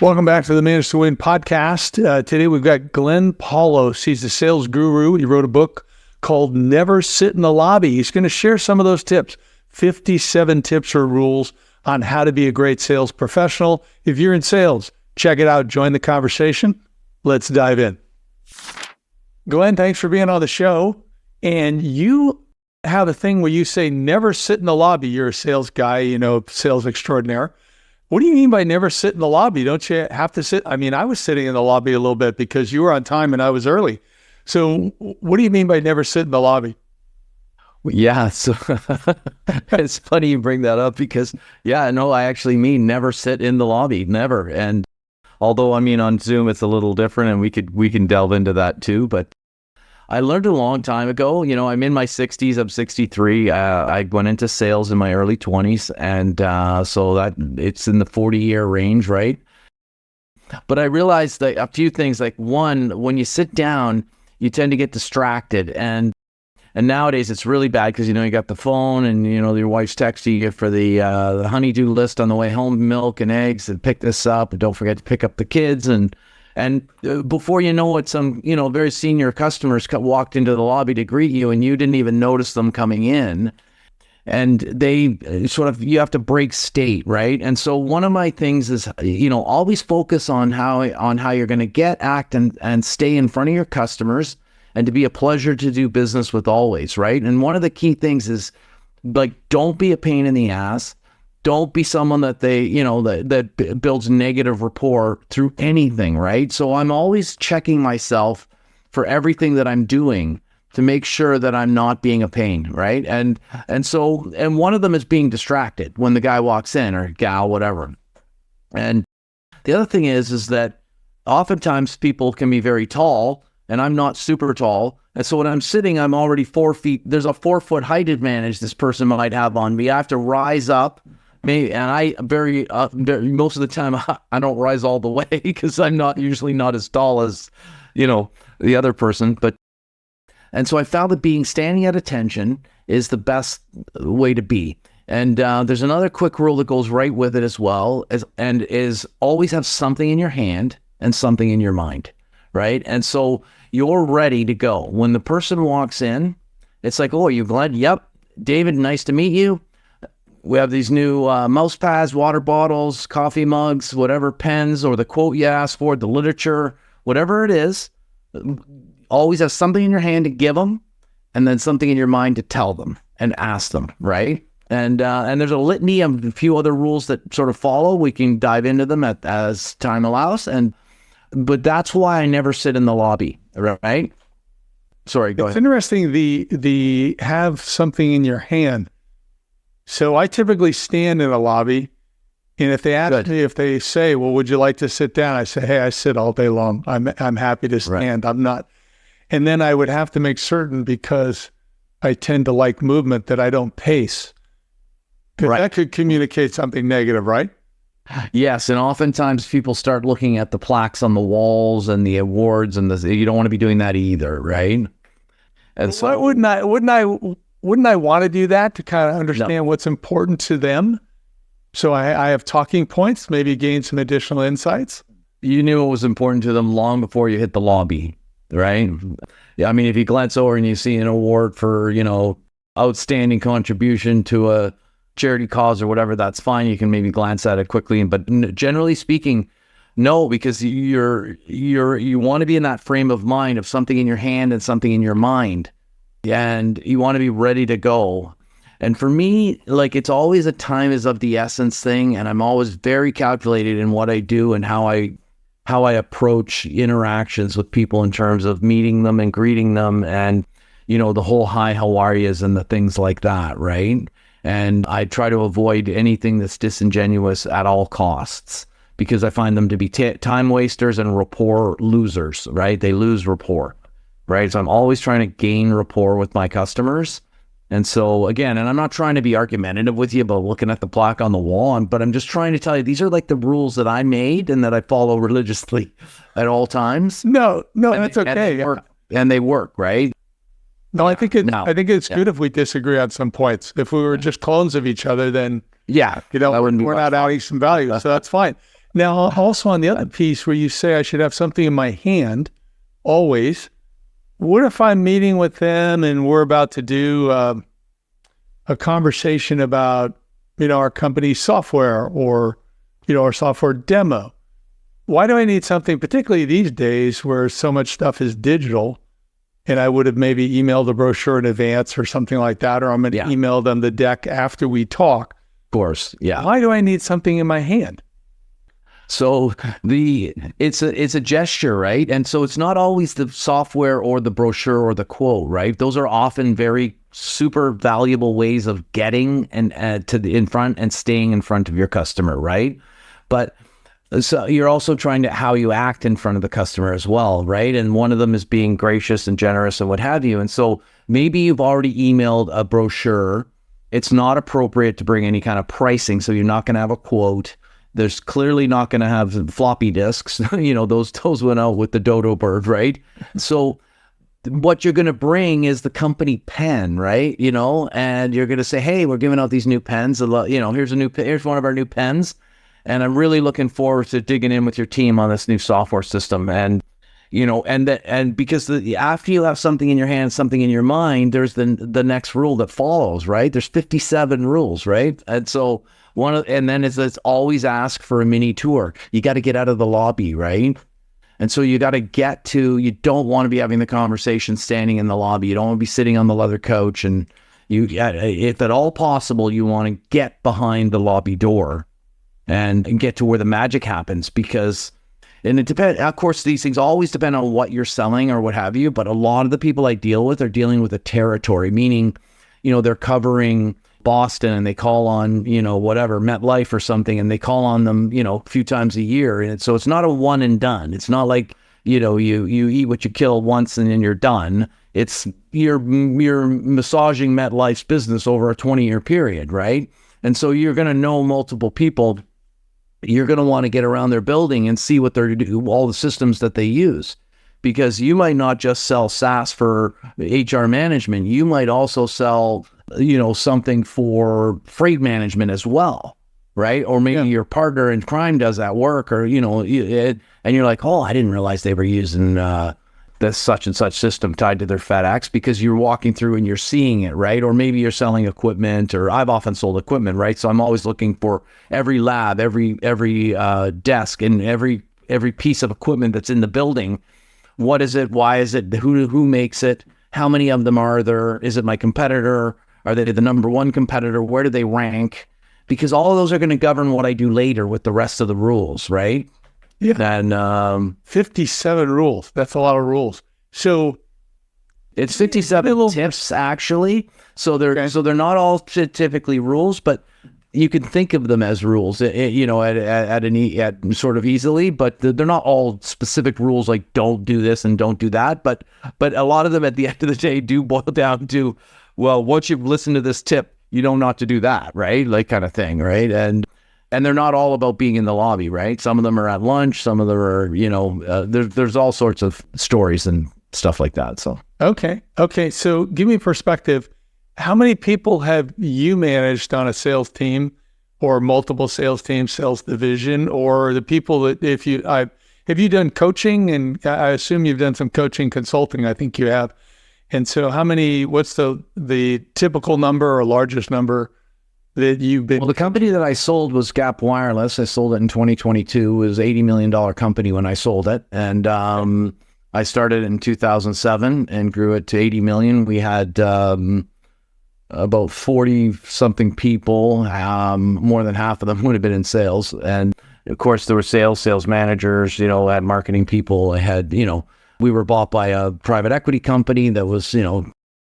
Welcome back to the Manage to Win podcast. Today we've got Glenn Poulos. He's a sales guru. He wrote a book called Never Sit in the Lobby. He's going to share some of those tips, 57 tips or rules on how to be a great sales professional. If you're in sales, check it out. Join the conversation. Let's dive in. Glenn, thanks for being on the show. And you have a thing where you say never sit in the lobby. You're a sales guy, sales extraordinaire. What do you mean by never sit in the lobby? Don't you have to sit? I mean, I was sitting in the lobby a little bit because you were on time and I was early. So what do you mean by never sit in the lobby? Yeah, so it's funny you bring that up because, I actually mean never sit in the lobby, never. And although, on Zoom, it's a little different and we can delve into that too. But I learned a long time ago, I'm in my 60s, I'm 63. I went into sales in my early 20s. And so that it's in the 40-year range, right? But I realized that a few things, like one, when you sit down, you tend to get distracted. And nowadays it's really bad because, you got the phone and, your wife's texting you for the honey-do list on the way home, milk and eggs, and pick this up. And don't forget to pick up the kids. And before you know it, some, very senior customers walked into the lobby to greet you and you didn't even notice them coming in. And they you have to break state, right? And so one of my things is, always focus on how you're going to get, act, and stay in front of your customers and to be a pleasure to do business with always, right? And one of the key things is, don't be a pain in the ass. Don't be someone that that builds negative rapport through anything, right? So I'm always checking myself for everything that I'm doing to make sure that I'm not being a pain, right? And one of them is being distracted when the guy walks in or gal, whatever. And the other thing is that oftentimes people can be very tall and I'm not super tall. And so when I'm sitting, I'm already 4 feet. There's a 4-foot height advantage this person might have on me. I have to rise up. Maybe, and I most of the time I don't rise all the way because I'm usually not as tall as, the other person. And so I found that standing at attention is the best way to be. And there's another quick rule that goes right with it as well, is always have something in your hand and something in your mind, right? And so you're ready to go. When the person walks in, it's like, oh, are you glad? Yep. David, nice to meet you. We have these new mouse pads, water bottles, coffee mugs, whatever, pens, or the quote you asked for, the literature, whatever it is. Always have something in your hand to give them, and then something in your mind to tell them and ask them, right? And there's a litany of a few other rules that sort of follow. We can dive into them as time allows. But that's why I never sit in the lobby, right? Sorry, go ahead. It's interesting, the have something in your hand. So I typically stand in a lobby, and if they ask me, if they say, well, would you like to sit down? I say, hey, I sit all day long. I'm happy to stand. Right. I'm not. And then I would have to make certain, because I tend to like movement, that I don't pace. Because that could communicate something negative, right? Yes, and oftentimes people start looking at the plaques on the walls and the awards, and you don't want to be doing that either, right? And so wouldn't I want to do that to kind of understand what's important to them? So I have talking points, maybe gain some additional insights. You knew it was important to them long before you hit the lobby, right? Yeah, if you glance over and you see an award for, outstanding contribution to a charity cause or whatever, that's fine. You can maybe glance at it quickly. But generally speaking, no, because you want to be in that frame of mind of something in your hand and something in your mind. And you want to be ready to go. And for me, it's always a time is of the essence thing. And I'm always very calculated in what I do and how I approach interactions with people in terms of meeting them and greeting them and, the whole hi, how are yous and the things like that, right? And I try to avoid anything that's disingenuous at all costs, because I find them to be time wasters and rapport losers, right? They lose rapport. Right. So I'm always trying to gain rapport with my customers. And so again, and I'm not trying to be argumentative with you about looking at the plaque on the wall, but I'm just trying to tell you, these are like the rules that I made and that I follow religiously at all times. No, that's okay. And they work, right? No, I think it's good if we disagree on some points. If we were just clones of each other, then we're not adding some value. So that's fine. Now, also on the other piece where you say I should have something in my hand always, what if I'm meeting with them and we're about to do a conversation about, our company's software or, our software demo? Why do I need something, particularly these days where so much stuff is digital, and I would have maybe emailed a brochure in advance or something like that, or I'm going to email them the deck after we talk. Of course, yeah. Why do I need something in my hand? So it's a gesture, right? And so it's not always the software or the brochure or the quote, right? Those are often very super valuable ways of getting in front and staying in front of your customer, right? But so you're also trying to how you act in front of the customer as well, right? And one of them is being gracious and generous and what have you. And so maybe you've already emailed a brochure. It's not appropriate to bring any kind of pricing, so you're not going to have a quote. There's clearly not going to have floppy disks. Those went out with the dodo bird, right? So what you're going to bring is the company pen, right? And you're going to say, hey, we're giving out these new pens. Here's one of our new pens. And I'm really looking forward to digging in with your team on this new software system. And, because after you have something in your hand, something in your mind, there's the next rule that follows, right? There's 57 rules, right? And so and then it's always ask for a mini tour. You got to get out of the lobby, right? And so you got to you don't want to be having the conversation standing in the lobby. You don't want to be sitting on the leather couch. And if at all possible, you want to get behind the lobby door and get to where the magic happens, and it depends. Of course, these things always depend on what you're selling or what have you. But a lot of the people I deal with are dealing with a territory, meaning, they're covering Boston and they call on, whatever, MetLife or something, and they call on them, a few times a year. And so it's not a one and done. It's not like, you eat what you kill once and then you're done. It's you're massaging MetLife's business over a 20-year period, right? And so you're going to know multiple people. You're going to want to get around their building and see what they're doing, all the systems that they use, because you might not just sell SaaS for HR management. You might also sell, something for freight management as well, right? Or maybe your partner in crime does that work, or, and you're like, oh, I didn't realize they were using this such and such system tied to their FedEx, because you're walking through and you're seeing it, right? Or maybe you're selling equipment, or I've often sold equipment, right? So I'm always looking for every lab, every desk, and every piece of equipment that's in the building. What is it? Why is it? Who makes it? How many of them are there? Is it my competitor? Are they the number one competitor? Where do they rank? Because all of those are going to govern what I do later with the rest of the rules, right? Yeah. And 57 rules. That's a lot of rules. So it's 57 tips, actually. So they're not all typically rules, but you can think of them as rules, at sort of easily, but they're not all specific rules like don't do this and don't do that. But a lot of them at the end of the day do boil down to, well, once you've listened to this tip, you don't know not to do that, right? Like kind of thing, right? And they're not all about being in the lobby, right? Some of them are at lunch. Some of them are, there's all sorts of stories and stuff like that. So okay. So give me perspective. How many people have you managed on a sales team, or multiple sales teams, sales division, or the people that have you done coaching? And I assume you've done some coaching consulting. I think you have. And so what's the typical number or largest number that you've been? Well, the company that I sold was Gap Wireless. I sold it in 2022. It was an $80 million company when I sold it. And I started in 2007 and grew it to 80 million. We had about 40 something people. More than half of them would have been in sales. And of course there were sales managers, I had marketing people. I had, we were bought by a private equity company that was,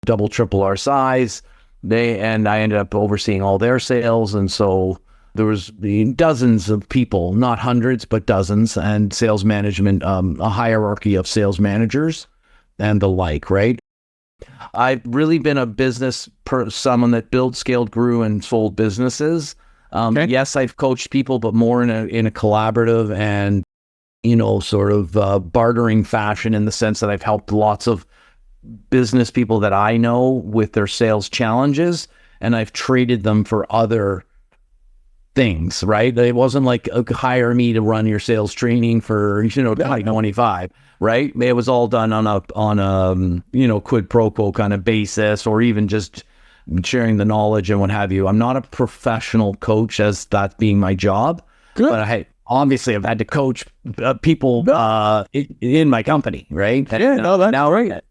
double, triple our size. And I ended up overseeing all their sales. And so there was dozens of people, not hundreds, but dozens, and sales management, a hierarchy of sales managers and the like, right? I've really been a someone that built, scaled, grew, and sold businesses. Okay. Yes, I've coached people, but more in a collaborative and, sort of bartering fashion, in the sense that I've helped lots of business people that I know with their sales challenges, and I've traded them for other things, right? It wasn't like hire me to run your sales training for 2025, right? It was all done on a quid pro quo kind of basis, or even just sharing the knowledge and what have you. I'm not a professional coach as that being my job. Good. But obviously I've had to coach people in my company, right? Right.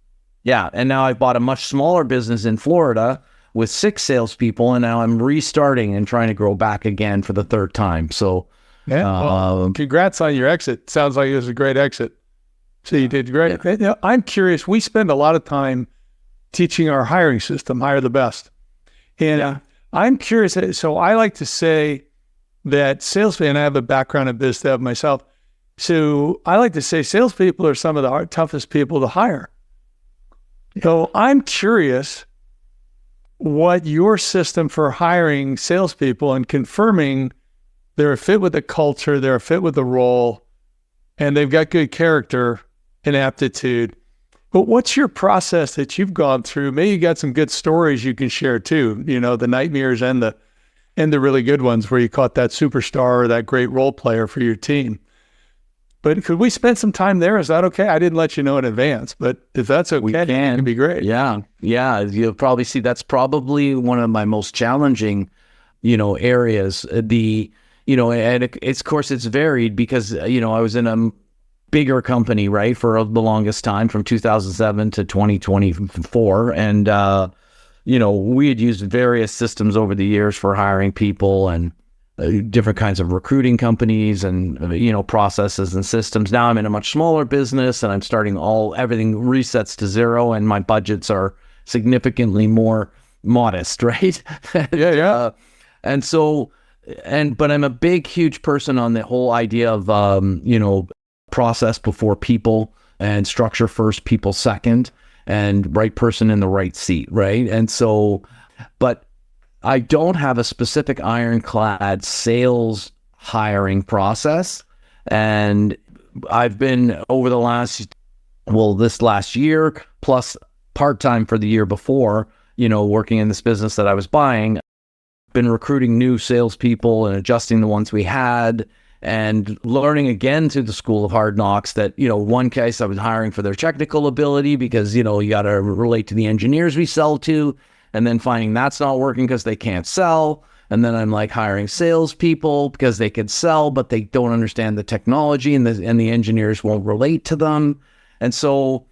Yeah, and now I bought a much smaller business in Florida with 6 salespeople, and now I'm restarting and trying to grow back again for the 3rd time. So, congrats on your exit. Sounds like it was a great exit. So you did great. Yeah. I'm curious. We spend a lot of time teaching our hiring system, hire the best. And I'm curious. So I like to say that salespeople, and I have a background in biz dev myself. So I like to say salespeople are some of the toughest people to hire. So I'm curious what your system for hiring salespeople and confirming they're a fit with the culture, they're a fit with the role, and they've got good character and aptitude. But what's your process that you've gone through? Maybe you got some good stories you can share too, the nightmares and the really good ones where you caught that superstar or that great role player for your team. But could we spend some time there? Is that okay? I didn't let you know in advance, but if that's okay, it can be great. Yeah. You'll probably see that's probably one of my most challenging, areas. And of course it's varied because, I was in a bigger company, right, for the longest time from 2007 to 2024. And, we had used various systems over the years for hiring people and different kinds of recruiting companies and, processes and systems. Now I'm in a much smaller business and I'm starting everything resets to zero and my budgets are significantly more modest, right? Yeah. And so, but I'm a huge person on the whole idea of, process before people and structure first, people second, and right person in the right seat, right? And so, but I don't have a specific ironclad sales hiring process. And I've been over this last year, plus part-time for the year before, working in this business that I was buying, been recruiting new salespeople and adjusting the ones we had and learning again through the school of hard knocks that, one case I was hiring for their technical ability because, you got to relate to the engineers we sell to, and then finding that's not working because they can't sell. And then I'm like hiring salespeople because they can sell, but they don't understand the technology and the engineers won't relate to them. And so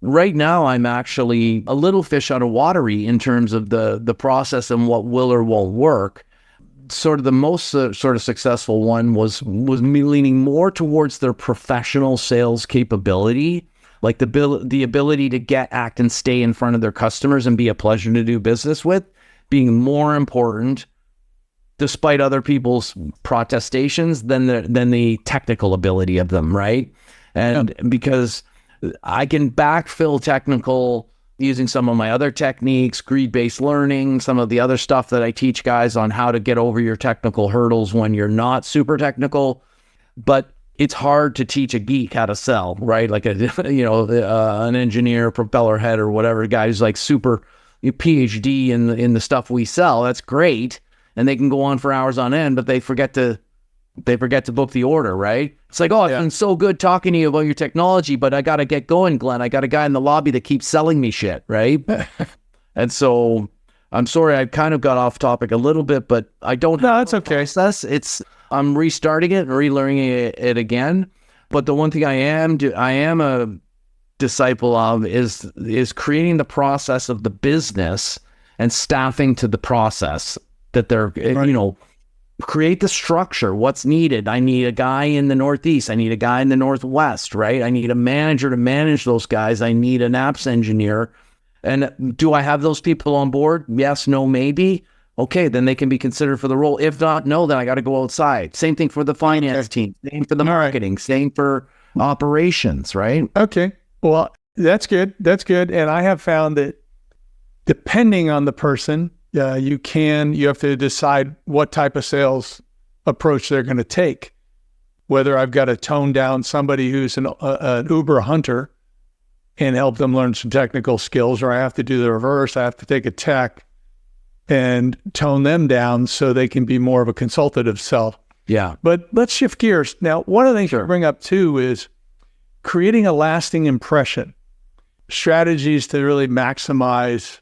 right now I'm actually a little fish out of watery in terms of the process and what will or won't work. Sort of the most sort of successful one was me leaning more towards their professional sales capability, like the ability to act and stay in front of their customers and be a pleasure to do business with, being more important, despite other people's protestations, than the technical ability of them, right? And because I can backfill technical using some of my other techniques, greed-based learning, some of the other stuff that I teach guys on how to get over your technical hurdles when you're not super technical. But it's hard to teach a geek how to sell, right? Like an engineer, propeller head, or whatever guy who's like super PhD in the stuff we sell. That's great, and they can go on for hours on end, but they forget to book the order, right? It's like, it's been so good talking to you about your technology, but I got to get going, Glenn. I got a guy in the lobby that keeps selling me shit, right? And so I'm sorry, I kind of got off topic a little bit, but I don't have that's okay. Process. I'm restarting it and relearning it again. But the one thing I am a disciple of is creating the process of the business and staffing to the process that they're, create the structure, what's needed. I need a guy in the Northeast. I need a guy in the Northwest, right? I need a manager to manage those guys. I need an apps engineer. And do I have those people on board? Yes, no, maybe. Okay, then they can be considered for the role. If not, no, then I got to go outside. Same thing for the finance team. Same for the marketing. Same for operations, right? Okay. Well, that's good. And I have found that depending on the person, you have to decide what type of sales approach they're going to take. Whether I've got to tone down somebody who's an Uber hunter and help them learn some technical skills, or I have to do the reverse. I have to take a tech and tone them down so they can be more of a consultative sell. Yeah. But let's shift gears. Now, one of the things you bring up too is creating a lasting impression, strategies to really maximize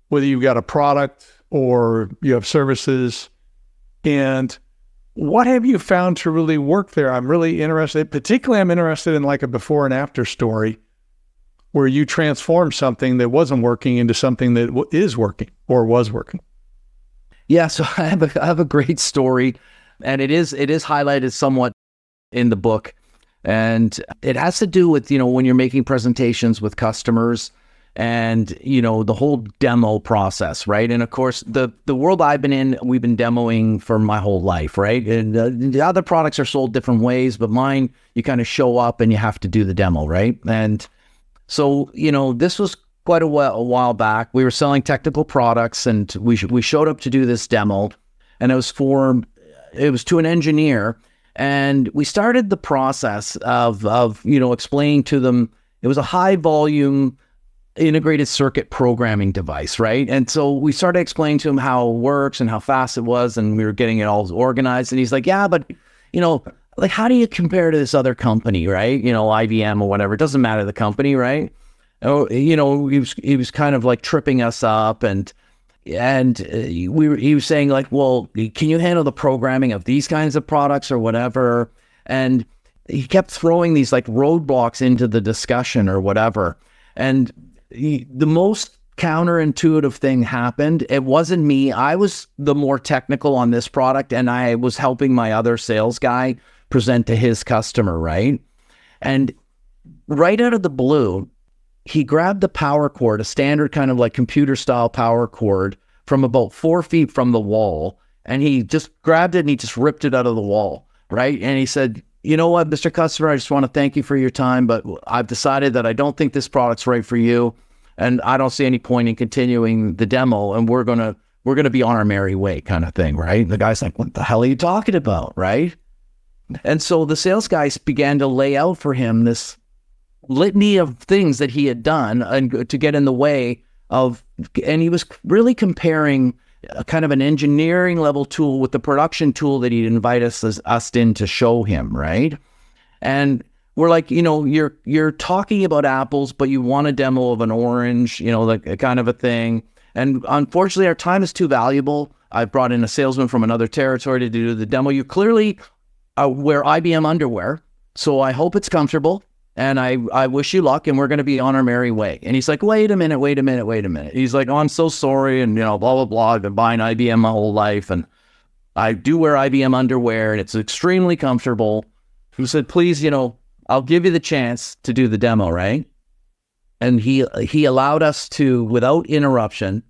whether you've got a product or you have services. And what have you found to really work there? I'm really interested, particularly I'm interested in like a before and after story where you transformed something that wasn't working into something that is working or was working. Yeah, so I have a great story, and it is highlighted somewhat in the book, and it has to do with, when you're making presentations with customers and, the whole demo process, right? And of course, the world I've been in, we've been demoing for my whole life, right? And the other products are sold different ways, but mine, you kind of show up and you have to do the demo, right? And so, this was quite a while back. We were selling technical products, and we showed up to do this demo, and it was to an engineer, and we started the process of explaining to them. It was a high volume integrated circuit programming device, right? And so we started explaining to him how it works and how fast it was, and we were getting it all organized. And he's like, yeah, but like, how do you compare to this other company, right? IBM or whatever. It doesn't matter the company, right? Oh, he was kind of like tripping us up, and he was saying like, well, can you handle the programming of these kinds of products or whatever? And he kept throwing these like roadblocks into the discussion or whatever. And the most counterintuitive thing happened. It wasn't me. I was the more technical on this product, and I was helping my other sales guy present to his customer, right? And right out of the blue, he grabbed the power cord, a standard kind of like computer style power cord, from about 4 feet from the wall. And he just grabbed it and he just ripped it out of the wall, right? And he said, you know what, Mr. Customer, I just want to thank you for your time, but I've decided that I don't think this product's right for you. And I don't see any point in continuing the demo. And we're going to be on our merry way, kind of thing, right? And the guy's like, what the hell are you talking about, right? And so the sales guys began to lay out for him this litany of things that he had done and to get in the way of, and he was really comparing a kind of an engineering level tool with the production tool that he'd invite us in to show him, right? And we're like, you're talking about apples, but you want a demo of an orange, like a kind of a thing. And unfortunately, our time is too valuable. I brought in a salesman from another territory to do the demo. You clearly wear IBM underwear, so I hope it's comfortable. And I wish you luck, and we're going to be on our merry way. And he's like, wait a minute. He's like, oh, I'm so sorry. And, blah, blah, blah. I've been buying IBM my whole life. And I do wear IBM underwear, and it's extremely comfortable. He said, please, I'll give you the chance to do the demo, right? And he allowed us to, without interruption,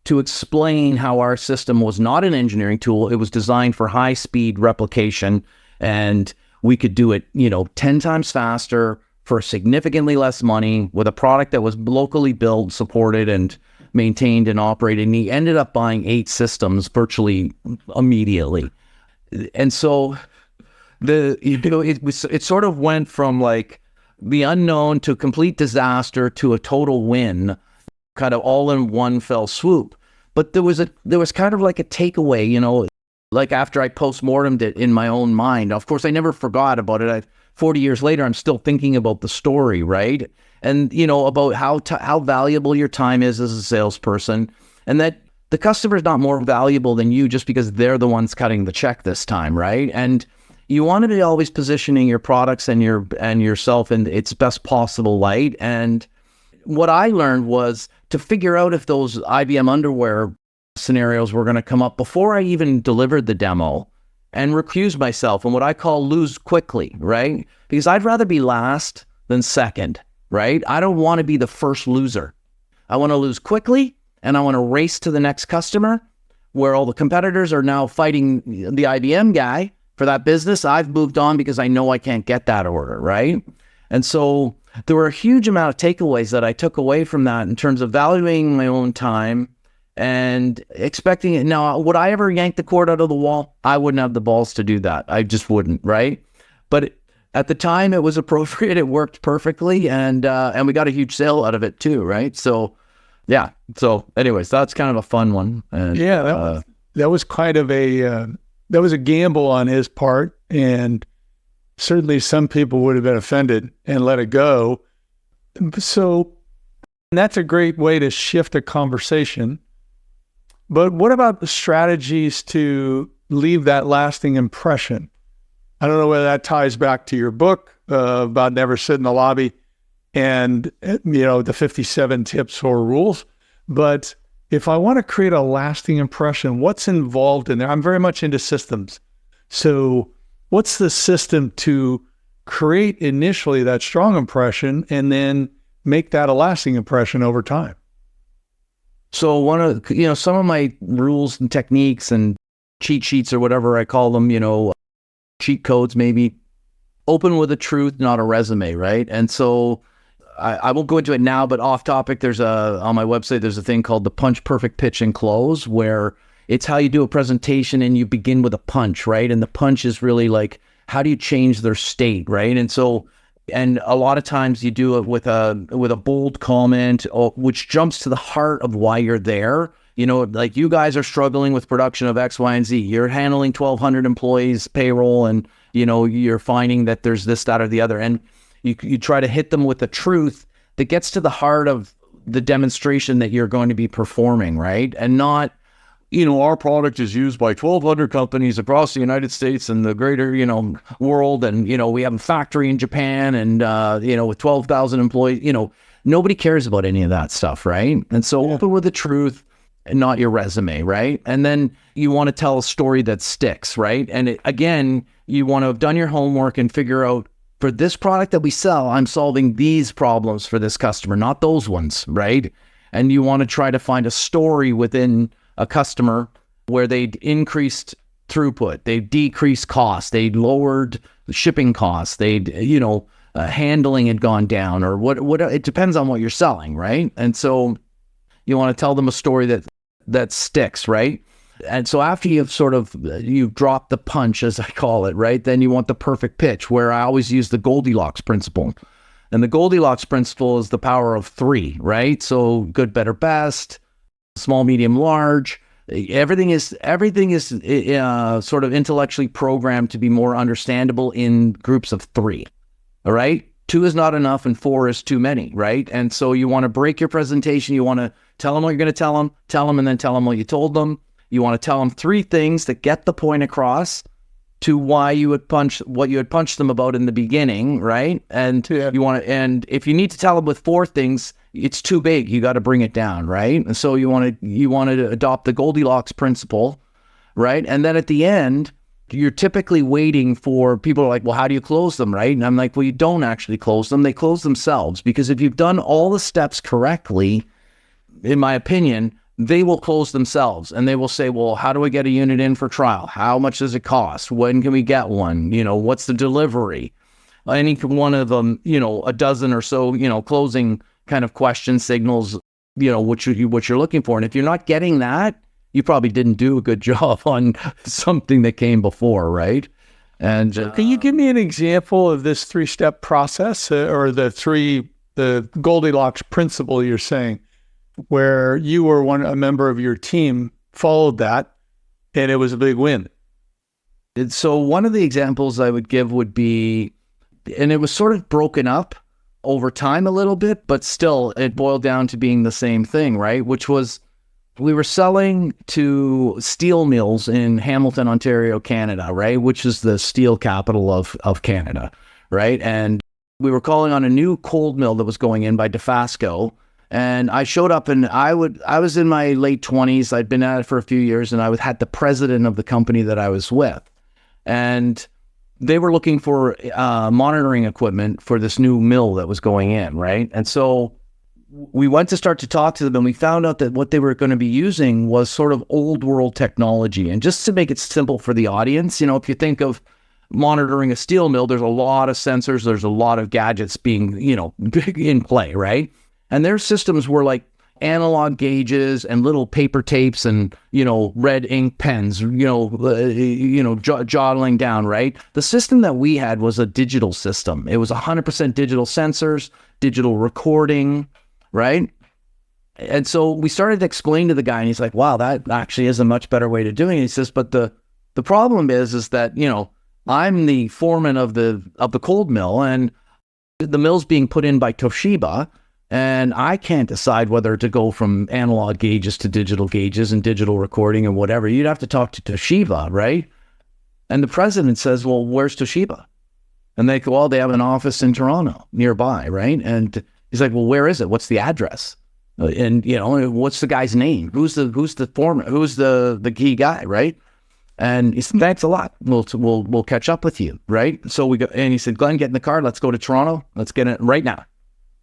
to explain how our system was not an engineering tool. It was designed for high-speed replication, and we could do it, 10 times faster for significantly less money with a product that was locally built, supported, and maintained and operated. And he ended up buying 8 systems virtually immediately. And so it sort of went from like the unknown to complete disaster to a total win, kind of all in one fell swoop. But there was kind of like a takeaway, like after I postmortemed it in my own mind. Of course, I never forgot about it. 40 years later, I'm still thinking about the story, right? And, about how valuable your time is as a salesperson, and that the customer is not more valuable than you just because they're the ones cutting the check this time, right? And you want to be always positioning your products and yourself in its best possible light. And what I learned was to figure out if those IBM underwear scenarios were going to come up before I even delivered the demo, and recuse myself and what I call lose quickly, right? Because I'd rather be last than second, right? I don't want to be the first loser. I want to lose quickly, and I want to race to the next customer where all the competitors are now fighting the IBM guy for that business. I've moved on because I know I can't get that order, right? And so there were a huge amount of takeaways that I took away from that in terms of valuing my own time and expecting it. Now, would I ever yank the cord out of the wall? I wouldn't have the balls to do that. I just wouldn't, right? But at the time, it was appropriate. It worked perfectly, and we got a huge sale out of it too, right? So yeah. So anyways, that's kind of a fun one. And, Yeah, that was kind of that was a gamble on his part, and certainly some people would have been offended and let it go. So that's a great way to shift a conversation. But what about the strategies to leave that lasting impression? I don't know whether that ties back to your book about never sit in the lobby and, the 57 tips or rules. But if I want to create a lasting impression, what's involved in there? I'm very much into systems. So what's the system to create initially that strong impression and then make that a lasting impression over time? So one of, some of my rules and techniques and cheat sheets or whatever I call them, cheat codes maybe, open with a truth, not a resume, right? And so I won't go into it now, but off topic, on my website, there's a thing called the punch, perfect pitch, and close, where it's how you do a presentation and you begin with a punch, right? And the punch is really like, how do you change their state, right? And so, and a lot of times you do it with a bold comment, which jumps to the heart of why you're there. Like you guys are struggling with production of X, Y, and Z. You're handling 1,200 employees payroll, and you're finding that there's this, that, or the other. And you try to hit them with the truth that gets to the heart of the demonstration that you're going to be performing, right? And not, our product is used by 1,200 companies across the United States and the greater, world. And, we have a factory in Japan and, with 12,000 employees, nobody cares about any of that stuff, right? And so open with the truth and not your resume, right? And then you want to tell a story that sticks, right? And again, you want to have done your homework and figure out, for this product that we sell, I'm solving these problems for this customer, not those ones, right? And you want to try to find a story within a customer where they'd increased throughput, they decreased costs, they lowered shipping costs, handling had gone down, or what it depends on what you're selling, right? And so you want to tell them a story that sticks, right? And so after you've dropped the punch, as I call it, right? Then you want the perfect pitch, where I always use the Goldilocks principle. And the Goldilocks principle is the power of 3, right? So good, better, best, small, medium, large. Everything is sort of intellectually programmed to be more understandable in groups of 3. All right. 2 is not enough and 4 is too many, right? And so you want to break your presentation. You want to tell them what you're going to tell them, and then tell them what you told them. You want to tell them 3 things that get the point across to why you would what you had punched them about in the beginning, right? And and if you need to tell them with 4 things, it's too big. You got to bring it down, right? And so you want to adopt the Goldilocks principle, right? And then at the end, you're typically waiting for people are like, well, how do you close them, right? And I'm like, well, you don't actually close them. They close themselves, because if you've done all the steps correctly, in my opinion, they will close themselves, and they will say, well, how do I get a unit in for trial? How much does it cost? When can we get one? What's the delivery? Any one of them, a dozen or so, closing kind of question signals, what you're looking for. And if you're not getting that, you probably didn't do a good job on something that came before, right? And can you give me an example of this 3-step process, or the Goldilocks principle you're saying, where you or a member of your team followed that and it was a big win? So one of the examples I would give would be, and it was sort of broken up over time a little bit, but still it boiled down to being the same thing, right? Which was, we were selling to steel mills in Hamilton, Ontario, Canada, right? Which is the steel capital of Canada, right? And we were calling on a new cold mill that was going in by DeFasco. And I showed up, and I was in my late 20s. I'd been at it for a few years, and I had the president of the company that I was with. And they were looking for monitoring equipment for this new mill that was going in, right? And so we went to start to talk to them, and we found out that what they were going to be using was sort of old world technology. And just to make it simple for the audience, if you think of monitoring a steel mill, there's a lot of sensors, there's a lot of gadgets being, in play, right? And their systems were like analog gauges and little paper tapes and, red ink pens, jottling down, right? The system that we had was a digital system. It was 100% digital sensors, digital recording, right? And so we started to explain to the guy, and he's like, wow, that actually is a much better way to doing it. He says, but the problem is that, I'm the foreman of the cold mill, and the mill's being put in by Toshiba, and I can't decide whether to go from analog gauges to digital gauges and digital recording and whatever. You'd have to talk to Toshiba, right? And the president says, well, where's Toshiba? And they go, well, they have an office in Toronto nearby, right? And he's like, well, where is it? What's the address? And, what's the guy's name? Who's the foreman? Who's the key guy, right? And he said, thanks a lot. We'll catch up with you, right? So we go, and he said, Glenn, get in the car. Let's go to Toronto. Let's get it right now.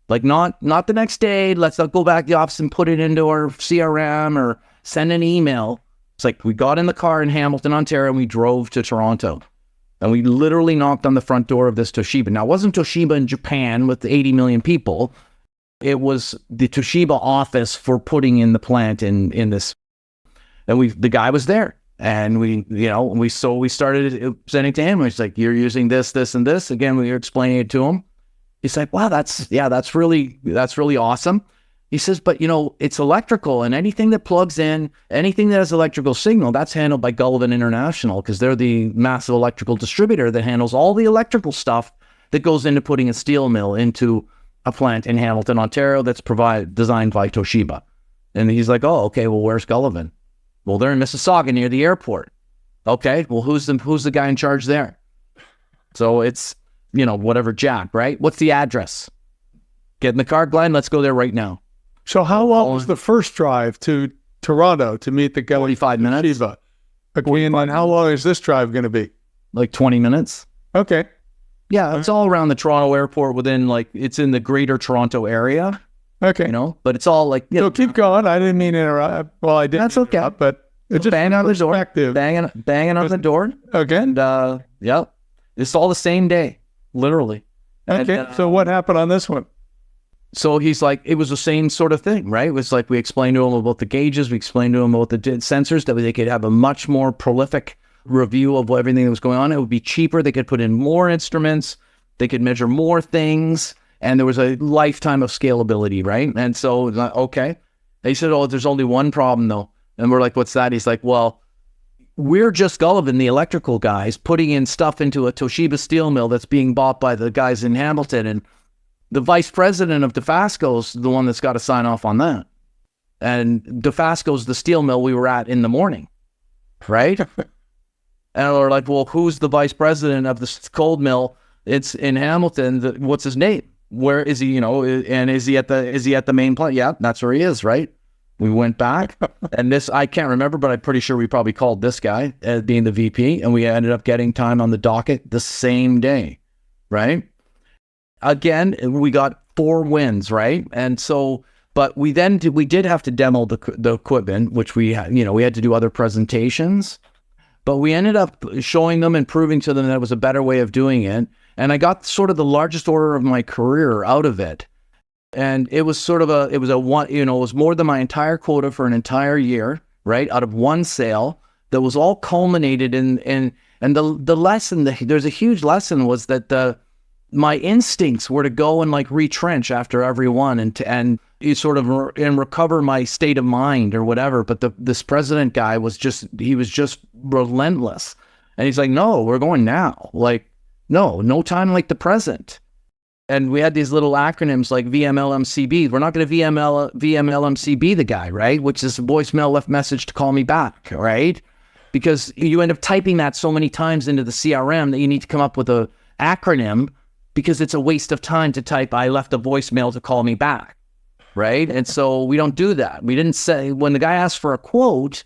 Like not the next day. Let's not go back to the office and put it into our CRM or send an email. It's like we got in the car in Hamilton, Ontario, and we drove to Toronto. And we literally knocked on the front door of this Toshiba. Now, it wasn't Toshiba in Japan with 80 million people. It was the Toshiba office for putting in the plant in this. And the guy was there. And we started presenting to him. He's like, you're using this, this, and this. Again, we were explaining it to him. He's like, wow, that's really awesome. He says, but it's electrical, and anything that plugs in, anything that has electrical signal, that's handled by Gullivan International, because they're the massive electrical distributor that handles all the electrical stuff that goes into putting a steel mill into a plant in Hamilton, Ontario, that's designed by Toshiba. And he's like, oh, okay, well, where's Gullivan? Well, they're in Mississauga near the airport. Okay, well, who's the guy in charge there? So it's, whatever, Jack, right? What's the address? Get in the car, Glenn. Let's go there right now. So how long was the first drive to Toronto to meet the guy? 45 minutes. Okay, and then how long is this drive going to be? Like 20 minutes. Okay. Yeah, it's all around the Toronto airport it's in the greater Toronto area. Okay. But it's all like... So keep going. I didn't mean to interrupt. Well, I didn't. That's okay. But it's just banging on the door. Banging on the door. Okay. And, it's all the same day, literally. Okay. And, so what happened on this one? So he's like, it was the same sort of thing, right? It was like we explained to him about the gauges. We explained to him about the sensors, that they could have a much more prolific review of everything that was going on. It would be cheaper. They could put in more instruments. They could measure more things. And there was a lifetime of scalability, right? And so, okay. He said, oh, there's only one problem, though. And we're like, what's that? He's like, well, we're just Gullivan, the electrical guys, putting in stuff into a Toshiba steel mill that's being bought by the guys in Hamilton. And the vice president of Dofasco's the one that's got to sign off on that. And Dofasco's the steel mill we were at in the morning, right? And we're like, well, who's the vice president of the cold mill? It's in Hamilton. What's his name? Where is he, and is he at the main plant? Yeah, that's where he is, right? We went back, and I can't remember, but I'm pretty sure we probably called this guy as being the VP, and we ended up getting time on the docket the same day, right? Again, we got 4 wins, right? And so, but we did have to demo the equipment, which we had to do other presentations, but we ended up showing them and proving to them that it was a better way of doing it. And I got sort of the largest order of my career out of it. And it was it was more than my entire quota for an entire year, right? Out of one sale that was all culminated and the lesson, there's a huge lesson, was that my instincts were to go and like retrench after every one and sort of recover my state of mind or whatever. But this president guy was just relentless. And he's like, no, we're going now. Like, no time like the present. And we had these little acronyms like VMLMCB. We're not going to VMLMCB the guy, right? Which is a voicemail left message to call me back, right? Because you end up typing that so many times into the CRM that you need to come up with a acronym, because it's a waste of time to type, I left a voicemail to call me back, right? And so we don't do that. We didn't say, when the guy asked for a quote,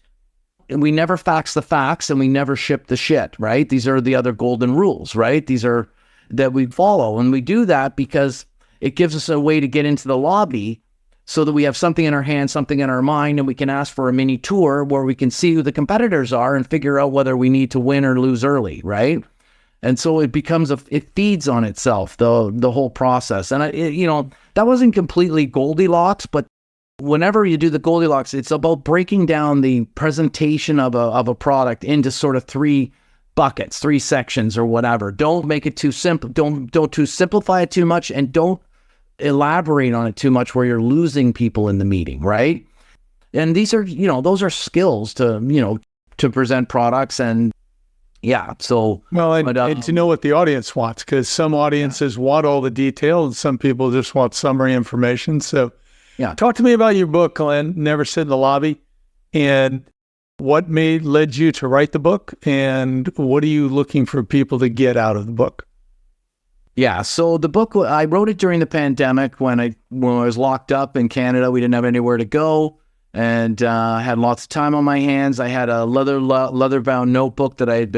we never fax the fax and we never ship the shit, right? These are the other golden rules, right? These are that we follow. And we do that because it gives us a way to get into the lobby so that we have something in our hand, something in our mind, and we can ask for a mini tour where we can see who the competitors are and figure out whether we need to win or lose early, right? And so it becomes it feeds on itself, the whole process. And that wasn't completely Goldilocks, but whenever you do the Goldilocks, it's about breaking down the presentation of a product into sort of 3 buckets, 3 sections or whatever. Don't make it too simple. Don't too simplify it too much, and don't elaborate on it too much where you're losing people in the meeting, right? And these are, those are skills to present products. And yeah, so. Well, and to know what the audience wants, because some audiences want all the detail and some people just want summary information. So yeah, talk to me about your book, Glenn, Never Sit in the Lobby, and what led you to write the book, and what are you looking for people to get out of the book? Yeah, so the book, I wrote it during the pandemic when I was locked up in Canada. We didn't have anywhere to go, and I had lots of time on my hands. I had a leather-bound notebook that I'd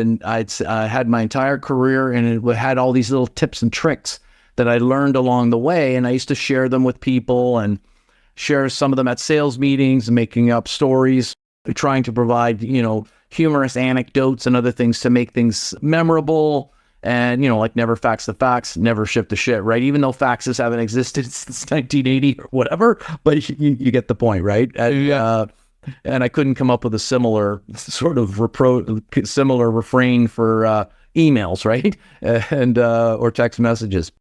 had my entire career, and it had all these little tips and tricks that I learned along the way, and I used to share them with people and share some of them at sales meetings, making up stories, trying to provide, humorous anecdotes and other things to make things memorable. And, like never fax the fax, never ship the shit, right? Even though faxes haven't existed since 1980 or whatever, but you get the point, right? And I couldn't come up with a similar sort of similar refrain for emails, right? And or text messages.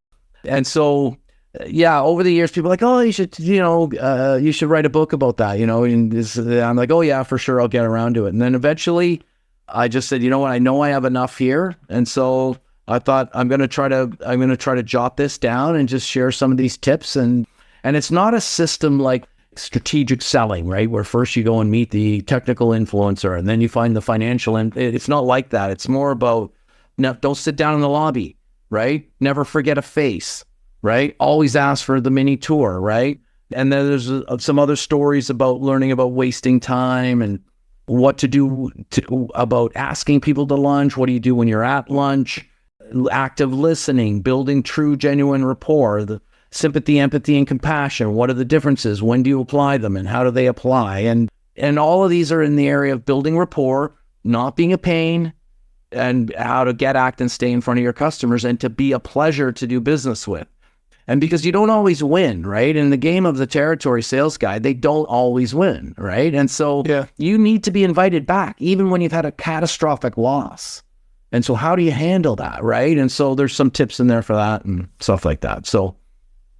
And so, yeah, over the years, people are like, oh, you should write a book about that, and I'm like, oh yeah, for sure, I'll get around to it. And then eventually I just said, you know what, I know I have enough here. And so I thought I'm going to try to jot this down and just share some of these tips. And it's not a system like strategic selling, right? Where first you go and meet the technical influencer and then you find the financial, and it's not like that. It's more about, don't sit down in the lobby, right? Never forget a face. Right? Always ask for the mini tour, right? And then there's some other stories about learning about wasting time and what to do about asking people to lunch. What do you do when you're at lunch? Active listening, building true, genuine rapport, the sympathy, empathy, and compassion. What are the differences? When do you apply them and how do they apply? And all of these are in the area of building rapport, not being a pain, and how to get, act, and stay in front of your customers and to be a pleasure to do business with. And because you don't always win, right? In the game of the territory sales guy, they don't always win, right? And so you need to be invited back, even when you've had a catastrophic loss. And so how do you handle that, right? And so there's some tips in there for that and stuff like that. So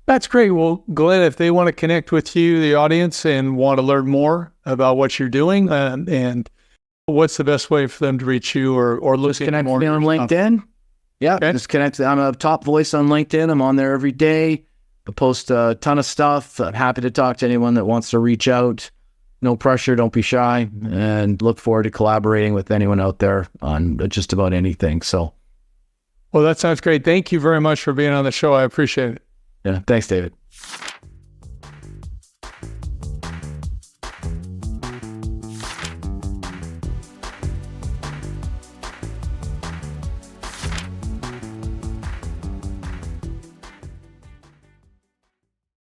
that's great. Well, Glenn, if they want to connect with you, the audience, and want to learn more about what you're doing, and what's the best way for them to reach you or look at connect more? Me on LinkedIn. Yeah, okay. Just connect. I'm a top voice on LinkedIn. I'm on there every day. I post a ton of stuff. I'm happy to talk to anyone that wants to reach out. No pressure. Don't be shy. And look forward to collaborating with anyone out there on just about anything. So, well, that sounds great. Thank you very much for being on the show. I appreciate it. Yeah. Thanks, David.